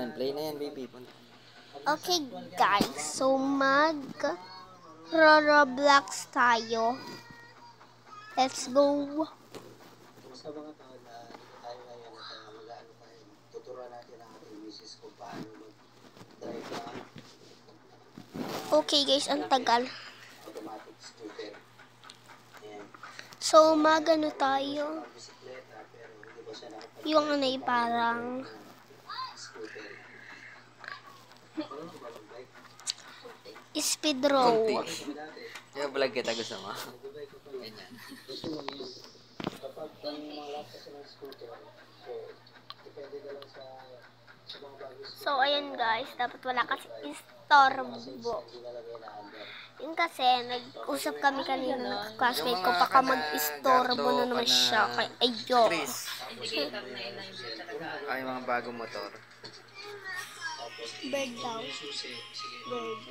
yan. Play na yan, baby. Okay, guys. So, Roblox tayo. Let's go. Sa mga taon na dito tayo ngayon at mag-ano tayo, tuturuan natin ang ating misis kung paano mag-drive na Okay, guys. Ang tagal. automatic scooter. Ayan. So, magano tayo. Bisikleta, pero hindi ba siya nakapag Yung ano parang scooter? speed row. Kaya vlog kita gusto mo. Ganyan. Gusto mo yun. Kapag ang mga lakas ng scooter, so, depende na lang sa mga bagay So, ayan guys. Dapat wala kasi istorbo. nilalagay na under. Yun kasi, nag-usap kami kanina ng classmate ko. Baka mag-istorbo na naman siya. Kaya, ayok. Chris. Ay, mga bagong motor. Bird daw. Susi, sige. Bird.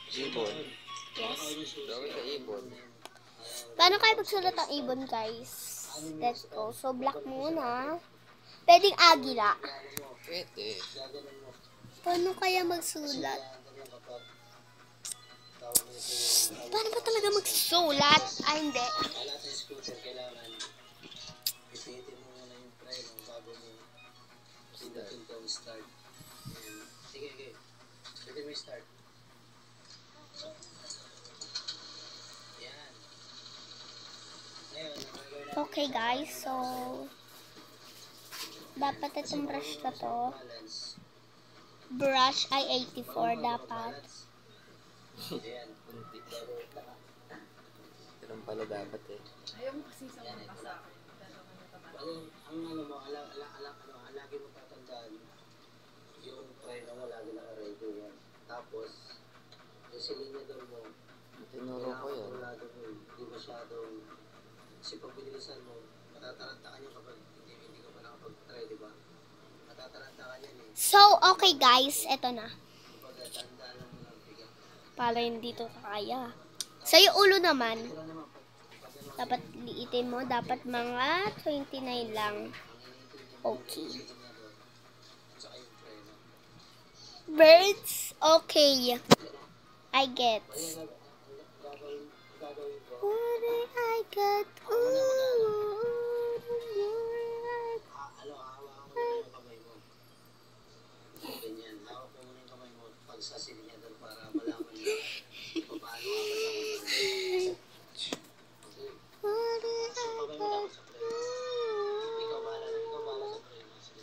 Ibon. Yes. Gawin ka ibon. Paano kayo magsulat ang ibon, guys? Let's go. So, black muna. Pwedeng agila. Pwede. Paano kaya magsulat? Paano ba talaga magsulat? Ay, hindi. Lahat ng scooter kailangan ipitin mo muna yung preno bago mo pindutin itong start. Ayan. Sige, sige. Pwede mo start. Yan. Ngayon, ang gagawin natin Okay, guys. So, dapat itong brush na to. balance. Brush ay 84 dapat. Ayan. Ganun pala dapat eh. Ang ano mo, lagi mo tatandaan yung preno mo, lagi naka-radio yan. Tapos, yung silinyador mo, Tinuro ko yan. kontrolado mo, hindi masyadong, kasi pag binilisan mo, matataranta ka niya kapag hindi ka pa nakapag-try, di ba? Matataranta ka niyan eh. So, okay guys. Eto na. Kapag tandaan lang mo ng bigat. Para hindi to kaya. Sa yung ulo naman, Pero naman, dapat liitin mo. Dapat mga 29 lang. Okay. saka yung preno. Birds? Okay. I get. What did I get? Ooh. Hawakan mo na yung kamay mo. Ganyan, hawak mo muna yung kamay mo pag sa silinyador para malaman mo kung paano ka masagot. What did I Kamay mo get? dapat sa preno. Ikaw bahala sa preno. Sige,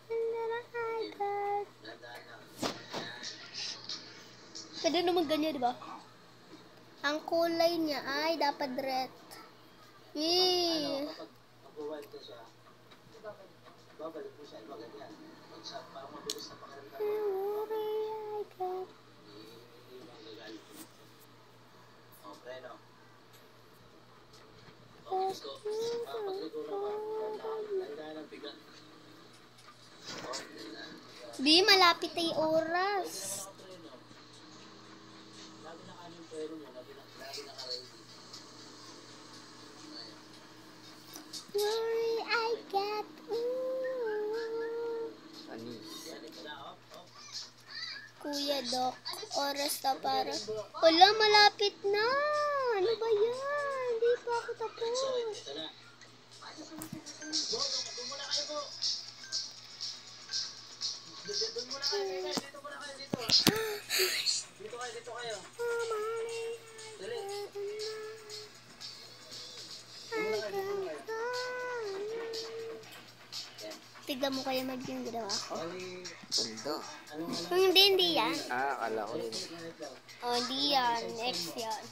What did I get? dahan lang. Pwede naman ganyan, di ba? Ang kulay niya ay dapat red. Yee. Kapag mag-wild ka siya, babalik mo siya, maganyan. Parang mabilis na pakiramdam. What did I get? Hindi mo ang gagalit mo. O, preno. O, gusto. Pagliko naman. Tandaan ang bigat. O, Di, malapit ay oras. preno. Lagi na kanin preno mo, lagi naka-ready. What did I get? Ooh. Anis. Yan, ito na, hop, hop. Kuya Doc, oras na para. Wala, malapit na. Ano ba yan? Hindi pa ako tapos. So, ito na. Go, doon muna kayo, go. Doon muna kayo, guys. Dito muna kayo, dito. Dito kayo. Dali. Doon muna kayo. Tignan mo kaya yung ginawa ko. Bali, Ganda. Kung hindi yan. Akala ko yun. Oh, hindi yan. Next yan.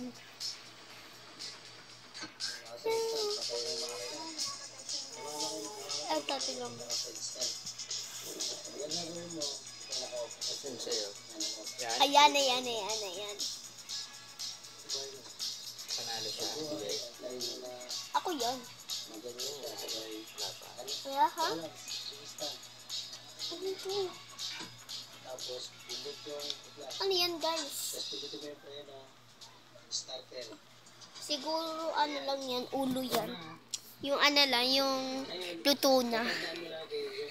Ito, tignan mo. Asin sa'yo. Yan. Ayan, ayan, ayan, ayan. Panalo siya. Ako yan. Wala pa. Kaya ha? Ano ito? Tapos, pindot yung Ano yan, guys? Tapos, pindutin mo yung preno. Starter. Siguro ano lang yan, ulo yan. Yung ano lang, yung luto na.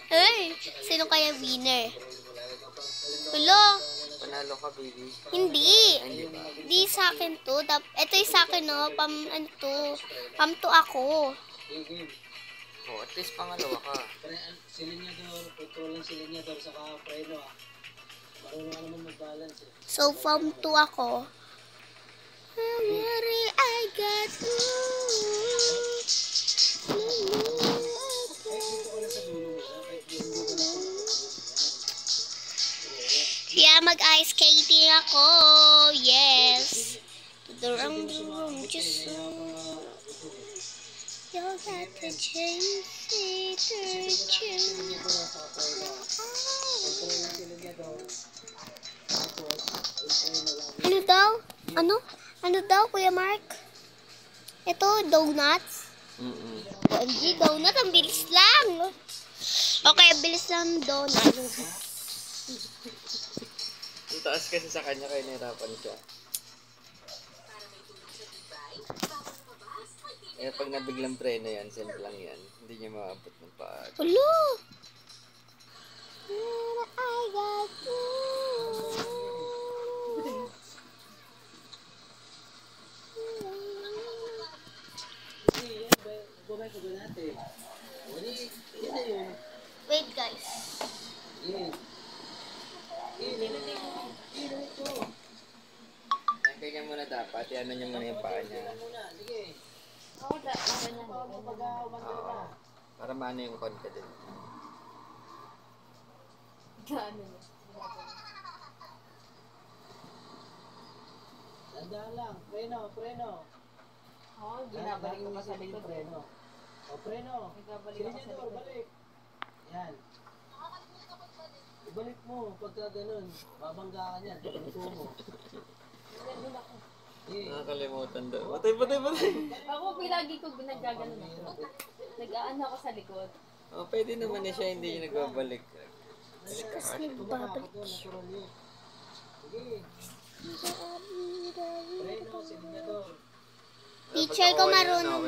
Ay, sino kaya winner? Hulo, Panalo ka, baby. hindi. Ay, hindi ba? Di sa akin to. Ito yung sa akin, no? Ano to? Pam to ako. Oh, at least pangalawa ka. Si Lenyador, putulong si Lenyador sa preno ah. Marunong ka naman mag-balance eh. So, from 2 ako. Worry, I got you. Kaya mag-ice skating ako. Yes. To the room, just so. You got to change it, Ano daw? Ano daw, Kuya Mark? Ito, donuts. OMG, donut, ang bilis lang. Okay, bilis lang donut. Ang taas kasi sa kanya, kaya nahirapan siya. Eh, pag nabiglang preno yan, simple lang yan. Hindi niya maabot ng paa. Hello! I got you. Gabay ko doon natin. Yan na yun. Wait, guys. Ganyan muna dapat. Iano niya muna yung paa niya. Sige. Oo. Para maano yung confident. Tanda lang. Preno. Ginabalik ko pa sa likod. Preno. Preno. Sige niya doon, balik. Yan. Ibalik mo. Pagka ganun, babangga ka niyan. Pagka mo. Nakakalimutan daw. Patay. Ako lagi ko ginagagano ako. Nag-aano ako sa likod. Oh, pwede naman na siya, hindi niya nagbabalik. Kasi nagbabalik. Sige. Preno, sige niya doon. Teacher ko marunong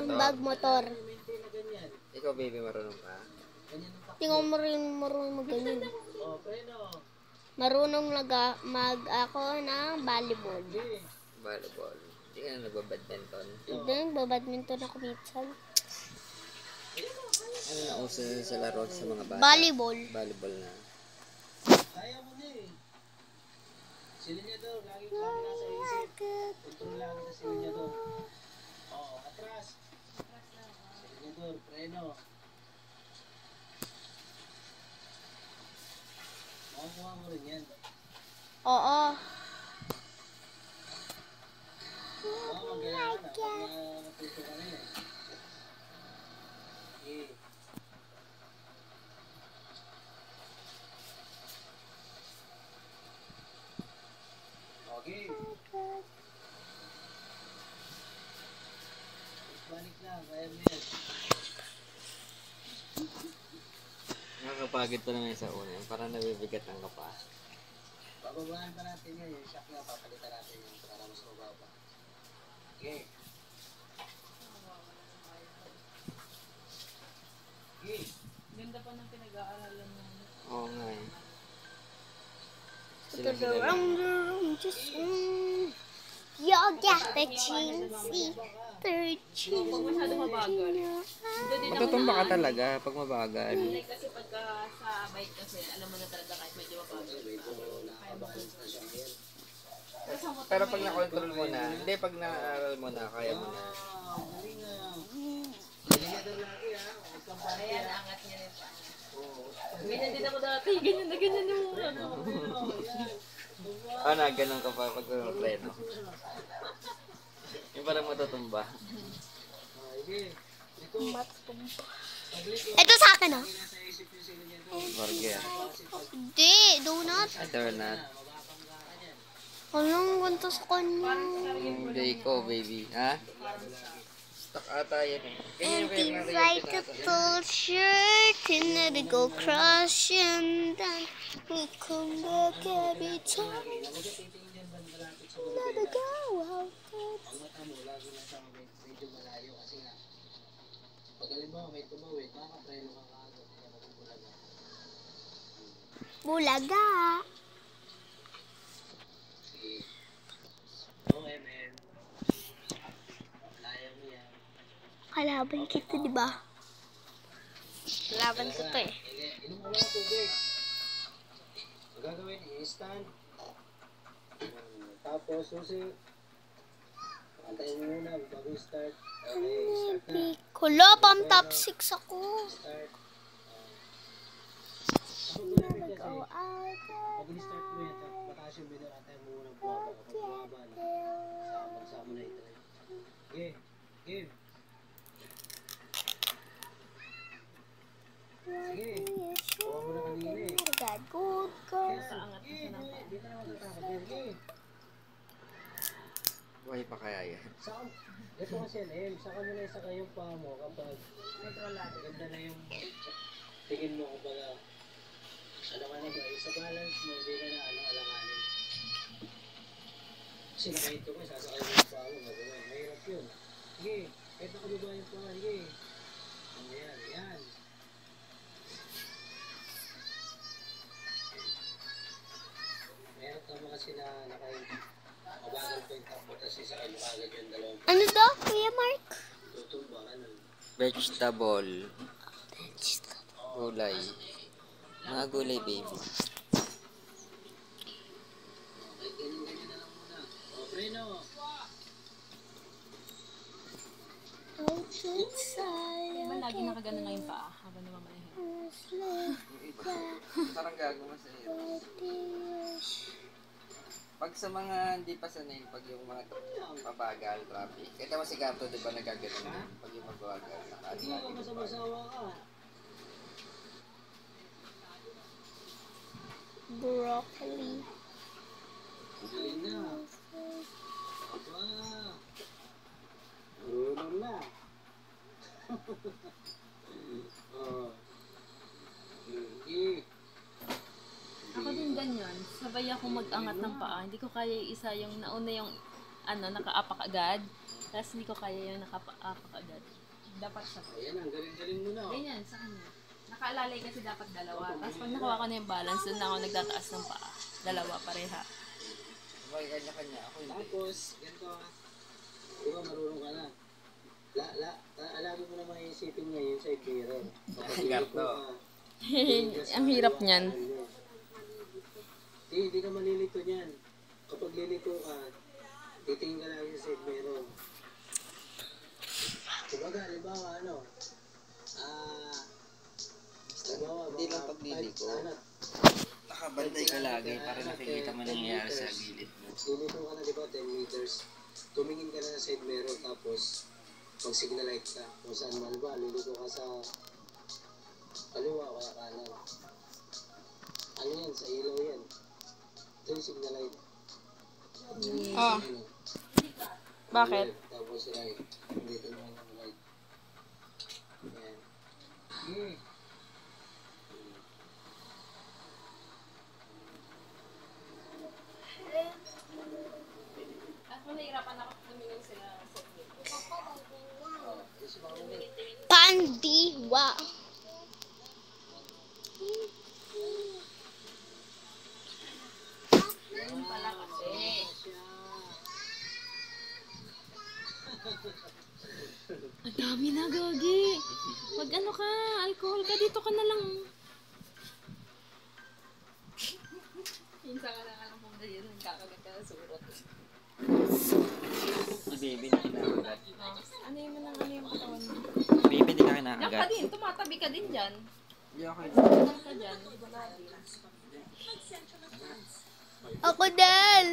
mag-motor. Maintain na ganyan. Ikaw, baby, marunong ka? Ganyan ang Hindi ko marunong mag-ganyan. Preno. Marunong ako ng volleyball. Volleyball. Hindi ka na nagbabadminton. Hindi, babadminton ako minsan. Ano na uso sa laro sa mga bata? Volleyball. Volleyball na. Kaya mo na eh. Sila niya doon, lagi nasa isip. Control lang kita sila niya doon. Oo, atras. Sila niya doon, preno. Makakuha mo rin yan. Oo. Oo, magaya ka na. Pag natuto ka na yan. Okay. Okay. Balik lang, kaya mo yan. Nakakapagod pa naman sa una. Parang nabibigat ang kapa. Bababaan pa natin yan. Yung shock na papalitan natin yung para mas mababa. Okay. Okay. Ganda pa ng pinag-aaralan mo. Oo nga eh. To the room, just you got the chintzy, third Masyado mabagal. Matutumba ka talaga pag mabagal. Like, kasi pagka sa bike kasi, alam mo na talaga kahit medyo mabagal. Nakabalance na siya ngayon. Pero pag na-control mo na, hindi pag na-aral mo na, kaya mo na. Galing na. Ganyan lagi ha. Huwag kang pati Ayan, ha. angat niya rin. Ganyan din ako dati. Ganyan na yung ano. Ah, na, ganun ka pa pag preno. Yung parang matutumba. Okay. Ito sa akin, oh. Burger. Hindi, donut. Donut. Anong ganito sa kanya? Hindi ko, baby. Ha? Stuck ata yan eh. Ganyan And ba yung be mga like a full shirt and let it go crush and then we come back every time. Let it go out. Ang mata mo, lagi na sa medyo malayo kasi nga Pag halimbawa may tumawid, nakakapreno ka kaagad. Kaya mabubulaga. Bulaga. Sige. Oo, MM. Kaya mo yan. Kalaban kita, di ba? Kalaban ko to eh. Sige, inom mo lang ang tubig. Ang gagawin, i-stand. Tapos, susi. Antayin mo muna bago i-start. Okay, start na. Kulo, pang top 6 ako. Start. Kapag malamig kasi, Go out. pag i-start mo yan, mataas yung bilang, antayin mo muna buwaba. Kapag buwaba na, magsama na ito. Okay, game. Sige. Kuha mo na kanina eh. God, good girl. Sige, hindi ka na matatakot yan. Sige. Buhay pa kaya yan? Saka, ito kasi yan, saka mo na isa kayong paa mo kapag ganda na yung tingin mo kumbaga ano ka na ba, sa balance mo, hindi ka na alanganin. Kasi nakahinto ko, sasakay mo yung paa mo, gagawin. Mahirap yun. Sige, kahit nakababa yung paa, sige. Ayan, yan. Mahirap naman kasi na nakahinto. Mabagal pa yung tapo, tapos isa kayo kagad yung dalawang Ano daw, Kuya Mark? tutumba ka nun. Vegetable. Gulay. Mga gulay, baby. Okay, ganyan na lang muna. O, preno. Diba lagi nakagano na yung paa habang namamanehin? Parang gagawa sa iyo. Pag sa mga hindi pa sanay, pag yung mga pabagal, traffic. Kita mo si Gato, di ba nagagano na? Pag yung mabagal, Hindi ka masama-sawa ka. Broccoli. Galing na. Aba. Marunong na. Oh. Sige. Ako din ganyan. Sabay akong mag-angat ng paa. Hindi ko kaya yung isa yung nauna yung nakaapak agad. Tapos hindi ko kaya yung nakaapak agad. Dapat siya. Ayan, ang galing-galing mo na. Ganyan, sa kanya. Nakaalalay kasi dapat dalawa. Tapos pag nakuha ko na yung balance, doon na ako nagtataas ng paa. Dalawa pareha. May kanya-kanya. Ako hindi. Tapos, ganito ah. Di ba marunong ka na? Alagin mo naman isipin niya yung side mirror. Gato. Ang hirap niyan. Hindi ka malilito niyan. Kapag lilito ka, titingin ka lang sa side mirror. Kumbaga, halimbawa Hindi lang pagliliko. Nakabantay ka lagi para nakikita mo nangyayari sa gilid mo. Lilito ka na, di ba, 10 meters. Tumingin ka na sa side mirror, tapos pag signal light ka, kung saan man ba, lilito ka sa kaliwa o kaya kanan. Ano yan? Sa ilaw yan. Ito yung signal light. Ah, bakit? Tapos right. Dito naman yung right. Yan. Okay. Ako nahirapan ako tumingin sila sa Pandiwa. Ganun pala kasi. Ang dami na, Gagi. Pag ano ka, alcohol ka, dito ka na lang. Minsan ka na alam kung dahil nagkakagat ka na surot. Si baby na kinakagat. Ano yung katawan mo? Baby din na Yan ka kinakagat. din, tumatabi ka din dyan. Hindi ako Tumatabi ka dyan. Ako dal.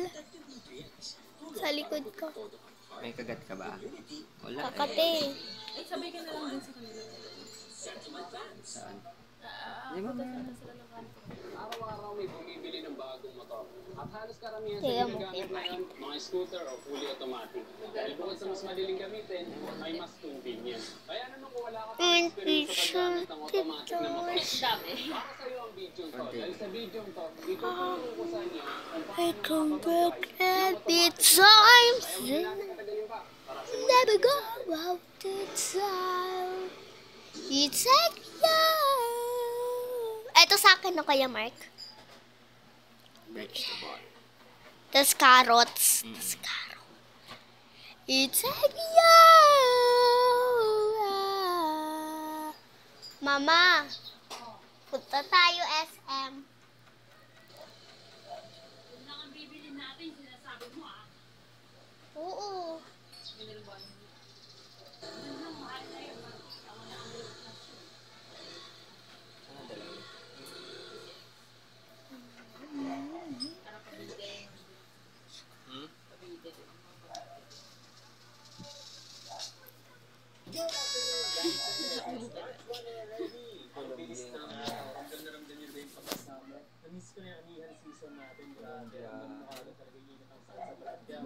Sa likod ko. May kagat ka ba? Wala eh. Kakate. Ay, sabay ka na lang din sa kanila. Saan? Punta sila ng kanto. Araw-araw may bumibili ng bagong motor. At halos karamihan Kaya sa mo, ginagamit ngayon, mga scooter o fully automatic. Dahil bukod sa mas madaling gamitin, may mas convenient. Kaya naman kung wala ka pang experience sa paggamit ng automatic na motor, Dami. para sa iyo ang video to. Dahil sa video to, ituturo ko sa inyo kung I paano come makapag-drive back every time. Kaya huwag natin katagalin pa. Para sa Never go out the time. It's like Ito sa akin na kaya, Mark. Vegetable. Tas carrots. It's like Mama, punta tayo SM. Oo. Namiss ko na yung anihan season natin. Grabe. Ang mukha talaga yung init ang sa brad. Kaya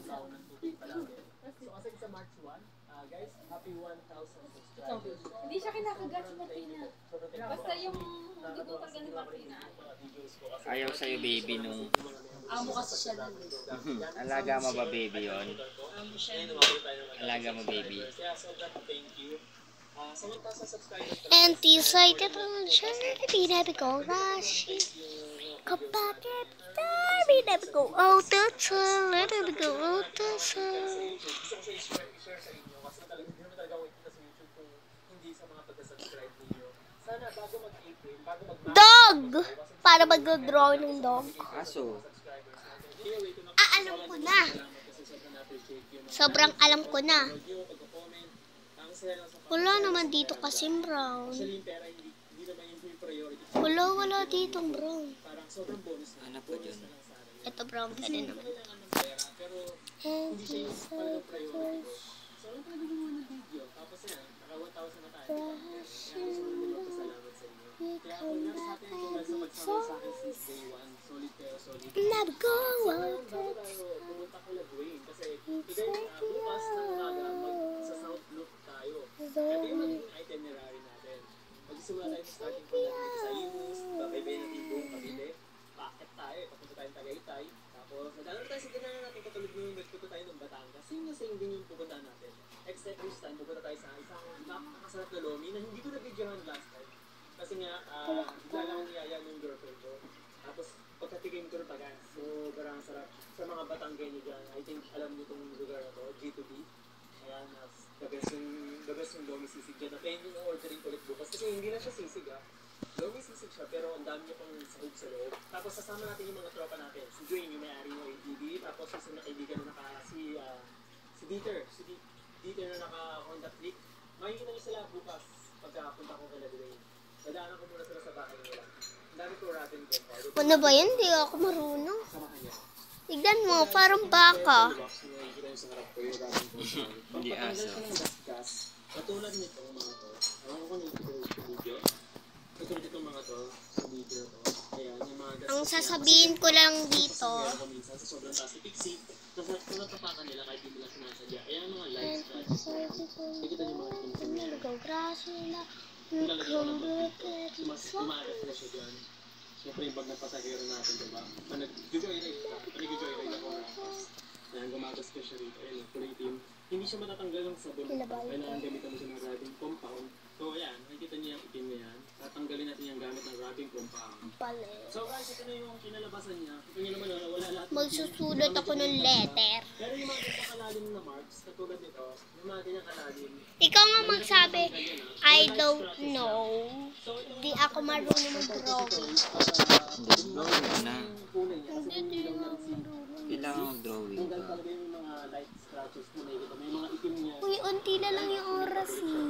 ako ng tubig palagi. So kasi sa March 1, guys, happy 1,000 subscribers. Hindi siya kinakagat si Martina. Basta yung dugo talaga ni Martina. Ayaw sa'yo baby nung Amo kasi siya lang. alaga mo ba baby yon? Alaga mo baby. Kaya sobrang thank you. Sa 1,000 subscribers. And excited naman siya. Hindi ko rashi. Kapag we never go out the sun. Let it go out the sun. Gusto ko i-share sa inyo kasi talaga hindi naman talaga ako ikita sa YouTube kung hindi sa mga pagka-subscribe ninyo. Sana bago mag-April, bago mag-March, Dog! Para mag-draw ng dog. Aso. subscribers natin. Anyway, ito na Alam ko na. kasi sobrang appreciate yung mga Sobrang alam ko na. video, pagka-comment. Ang saya lang sa Wala naman dito kasing brown. Actually, yung pera hindi naman yung priority. Wala ditong brown. Parang sobrang bonus na. Ano po dyan? Ito brown pa din naman. Kailangan ng pera, pero And hindi siya yung talagang priority ko. So, ano talaga gumawa ng video? Tapos yan, naka 1,000 na tayo. Kaya gusto ko rin magpasalamat sa inyo. Kaya ako nasa atin yung sa pagsama sa akin since day 1. Solid kayo, solid. never go So, out. ngayon, bago tayo pumunta ko Lagwain. Kasi, today, bukas ng umaga, sa South Loop tayo. Ito yung magiging itinerary natin. Magsisimula tayo sa starting point natin sa Imus, Babaybay ng Ibong, Cavite. Bakit tayo? Papunta tayong Tagaytay. Tapos, nag-aaral tayo sa dinaanan natin katulad nung nagpunta tayo ng Batangas. Same din yung pupuntahan natin. Except this time, pupunta tayo sa isang napakasarap na lomi na hindi ko na-videohan last time. Kasi nga, bigla lang ang niyaya ng girlfriend ko. Tapos, pagkatigim ko na pagan. So, parang sarap. Sa mga Batanggay dyan, I think alam niyo itong lugar na to, G2B. Ayan, the best yung lomi sisig dyan. Napain yung ordering ulit bukas. Kasi hindi na siya sisig Lomi sisig siya, pero ang dami niya pang sahog sa loob. Tapos sasama natin yung mga tropa natin. Si Dwayne, yung may-ari ng ATV. Tapos yung kaibigan na si Dieter. Si Dieter na naka-Honda Click. Makikita niyo sila bukas pagkapunta ko kay Dwayne. Dadaanan ko muna sila sa bahay nila. Ang dami ko ratin ko. Ano ba yan? Di ako marunong. Samahan niya. Tignan mo, parang baka. Hindi aso. Katulad nitong mga to. Alam ko kung ito video. Katulad nitong mga to, sa video to. Ayan, yung mga gas. Ang sasabihin ko lang dito. Ako minsan sa sobrang taas ni Pixie. Kung natapakan nila kahit hindi nila sinasadya. Ayan mga live scratches. Nakikita niyo mga itim niya. Nagagraso na. Nilalagyan ko ng mga tumagas na siya dyan. Siyempre yung bag ng pasahero natin, diba? Nag-joyride ka. Nag-joyride ako na. Ayan, gumagas ka siya rito. Ayan, kulay itim. Hindi siya matatanggal ng sabon. Kailangan gamitan mo siya ng rubbing compound. So, ayan, nakikita niyo yung itim na yan. Tatanggalin natin yung gamit ng rubbing compound. Pala. So, guys, ito na yung kinalabasan niya. Kita niyo naman, wala lahat. Magsusulat ako ng letter. Pero yung mga kalalim na marks, katulad nito, yung mga ganyang kalalim, Ikaw nga magsabi, I don't know. Di ako marunong mag-drawing. Drawing na. kulay niya. Kasi Hindi, di yung ako ilaw niya, marunong. Kailangan mag-drawing hanggang ka. talaga yung mga light scratches mo nakikita. May mga itim niya, Uy, unti na lang yung oras niya.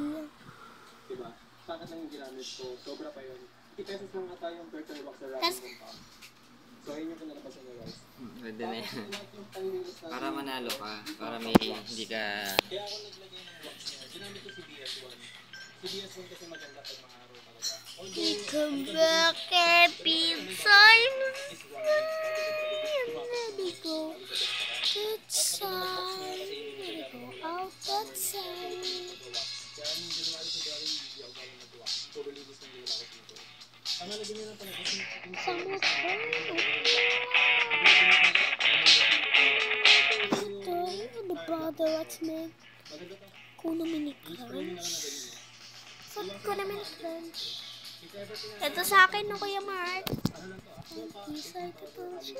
diba? Bakit lang yung ginamit ko? Sobra pa yun. 50 pesos lang nga tayo yung turtle wax sa Tas- wrapping compound. So, ayun yung kinalabasan niya, guys. Pwede na yan. Yung paninilis natin. Para manalo ka. Para may hindi ka... Kaya ako naglagay ng wax niya. Ginamit ko si DS1. Si DS1 kasi maganda pag mga araw talaga. Although, Come back, pizza. Let me go outside. Let me go outside. kaya nung January, February, hindi ako galing nagawa. Puro linis ng nila ako dito. Ang nalagyan niya ng pala kasi Ano ba the watchman? maganda pa. Kuno Spray mo minikars. na lang na ganyan. Suot ko naman lunch. Ito sa akin no, Kuya Mark. Isa ito po siya.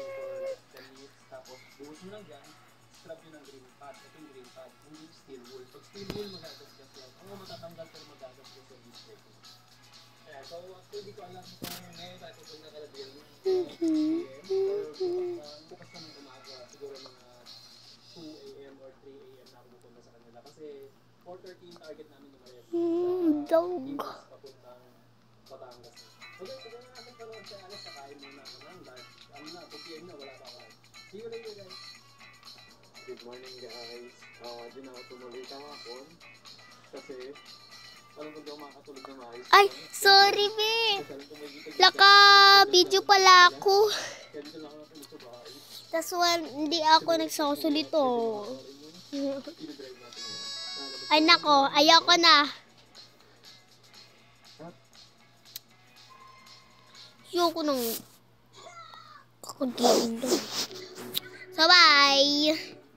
Tapos, buhos mo lang dyan, strap yun ng green pad. Ito yung green pad, hindi steel wool. Pag steel wool, magagasgas yan. Oo, matatanggal pero magagasgas yung display ko. Kaya, so, actually, di ko alam kung ngayon tayo kung nakalagyan mo. Bukas na ng umaga, siguro mga 2 a.m. or 3 a.m. na ako pupunta sa kanila. Kasi, 4:30 yung target namin numares. Dog. Iwas papuntang Batangas. Okay, siguro natin panood sa alas, sakain muna ako ng lunch. Ano na, 2 p.m. na, wala pa ako. See you later, guys. Good morning, guys. Di na ako tumuloy kahapon. Kasi, alam ko di ako makakatulog na maayos. Ay, sorry, be. Laka-video pala ako. Kaya dito lang ako natulog sa bahay. Tas hindi ako nagsasalito. Pinadrive natin yun. Ay, nako. Ayoko na. Ayoko nang kakuntiin doon. So, bye!